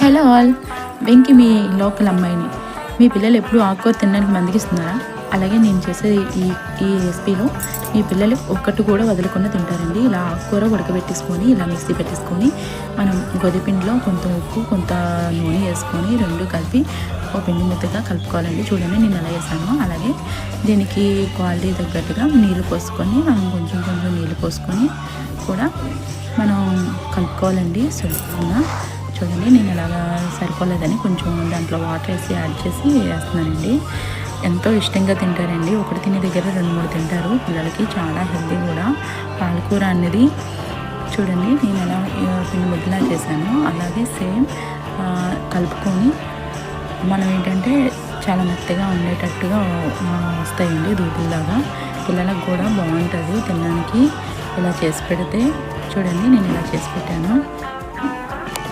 Hello all, Venky మీ local అమ్మాయిని. మీ పిల్లలు ఎప్పుడు ఆకుకూర తినడానికి మందగిస్తున్నారా? అలాగే నేను చేసే ఈ ఈ రెసిపీలో మీ పిల్లలు ఒక్కటి కూడా వదలకుండా తింటారండి. ఇలా ఆకుకూర ఉడకబెట్టేసుకొని ఇలా మిక్సీ పెట్టేసుకొని మనం గోధుమపిండిలో కొంత ఉప్పు కొంత నూనె వేసుకొని రెండు కలిపి ఒక పిండి ముద్దగా కలుపుకోవాలండి. చూడండి నేను ఎలా వేసాను. అలాగే దీనికి క్వాలిటీ తగ్గట్టుగా నీళ్ళు పోసుకొని మనం కొంచెం కొంచెం నీళ్ళు పోసుకొని కూడా మనం కలుపుకోవాలండి. సులభంగా చూడండి నేను అలాగా సరిపోలేదని కొంచెం దాంట్లో వాటర్ వేసి యాడ్ చేసి వేస్తున్నానండి. ఎంతో ఇష్టంగా తింటారండి. ఒకటి తినే దగ్గర 2-3 తింటారు. పిల్లలకి చాలా హెల్తీ కూడా పాలకూర అనేది. చూడండి నేను ఎలా పిండి ముద్దలా చేశాను. అలాగే సేమ్ కలుపుకొని మనం ఏంటంటే చాలా మెత్తగా ఉండేటట్టుగా వస్తాయండి దూదుల్లాగా. పిల్లలకు కూడా బాగుంటుంది తినడానికి ఇలా చేసి పెడితే. చూడండి నేను ఇలా చేసి పెట్టాను.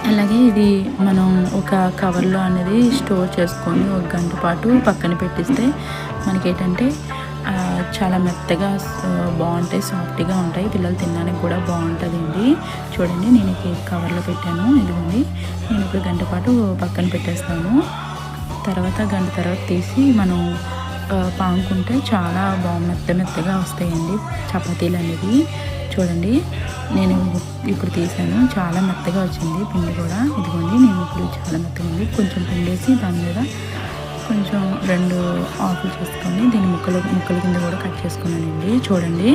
అలాగే ఇది మనం ఒక కవర్లో అనేది స్టోర్ చేసుకొని 1 గంట పాటు పక్కన పెట్టిస్తే మనకి ఏంటంటే చాలా మెత్తగా బాగుంటాయి, సాఫ్ట్గా ఉంటాయి. పిల్లలు తినడానికి కూడా బాగుంటుందండి. చూడండి నేను కవర్లో పెట్టాను. ఇదిగోండి నేను ఇప్పుడు గంట పాటు పక్కన పెట్టేస్తాను. గంట తర్వాత తీసి మనం పాముకుంటే చాలా మెత్తగా వస్తాయండి చపాతీలు అనేది. చూడండి నేను ఇప్పుడు తీసాను. చాలా మెత్తగా వచ్చింది పిండి కూడా. ఇదిగోండి నేను ఇప్పుడు చాలా మెత్తగా ఉంది. కొంచెం పిండి వేసి దాని మీద కొంచెం 2 ఆకులు చేసుకొని దీన్ని ముక్కల కింద కూడా కట్ చేసుకున్నానండి. చూడండి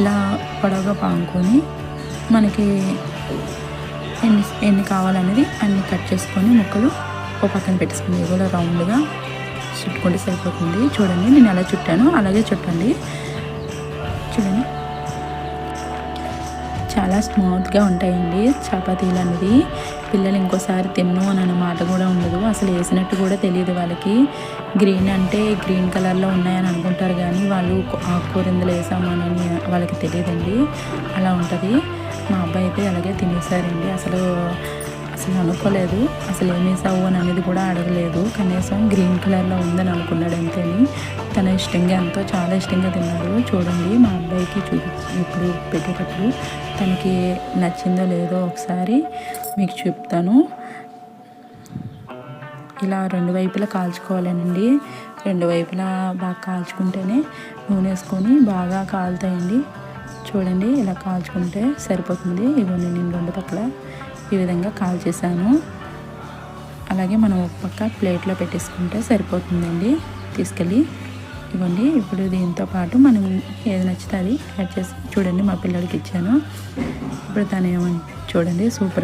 ఇలా పొడవుగా పాముకొని మనకి ఎన్ని కావాలనేది అన్ని కట్ చేసుకొని ముక్కలు ఒక పక్కన పెట్టేసుకుని ఇవాళ రౌండ్గా చుట్టుకుంటే సరిపోతుంది. చూడండి నేను ఎలా చుట్టాను అలాగే చుట్టండి. చూడండి చాలా స్మూత్గా ఉంటాయండి చపాతీలు అనేది. పిల్లలు ఇంకోసారి తిన్ను అన్న మాట కూడా ఉండదు. అసలు వేసినట్టు కూడా తెలియదు వాళ్ళకి. గ్రీన్ అంటే గ్రీన్ కలర్లో ఉన్నాయని అనుకుంటారు కానీ వాళ్ళు ఆకుకూర ఇందులో వేసామని వాళ్ళకి తెలియదండి. అలా ఉంటుంది. మా అబ్బాయి అయితే అలాగే తినేసారండి. అసలు అనుకోలేదు. అసలు ఏం వేసావు అని అనేది కూడా అడగలేదు. కనీసం గ్రీన్ కలర్లో ఉందని అనుకున్నాడు అంతేని. తన ఎంతో చాలా ఇష్టంగా తిన్నాడు. చూడండి మా అబ్బాయికి ఇప్పుడు పెట్టేటప్పుడు తనకి నచ్చిందో లేదో ఒకసారి మీకు చెప్తాను. ఇలా 2 వైపులా కాల్చుకోవాలండి. 2 వైపులా బాగా కాల్చుకుంటేనే నూనె వేసుకొని బాగా కాలుతాయండి. చూడండి ఇలా కాల్చుకుంటే సరిపోతుంది. ఇవన్నీ నేను 2 పక్కల ఈ విధంగా కాల్చేసాను. అలాగే మనం ఒక పక్క ప్లేట్లో పెట్టేసుకుంటే సరిపోతుందండి. తీసుకెళ్ళి ఇవ్వండి. ఇప్పుడు దీంతో పాటు మనం ఏది నచ్చితే అది యాడ్ చేసి చూడండి మా పిల్లలకి ఇచ్చాను. ఇప్పుడు తను చూడండి సూపర్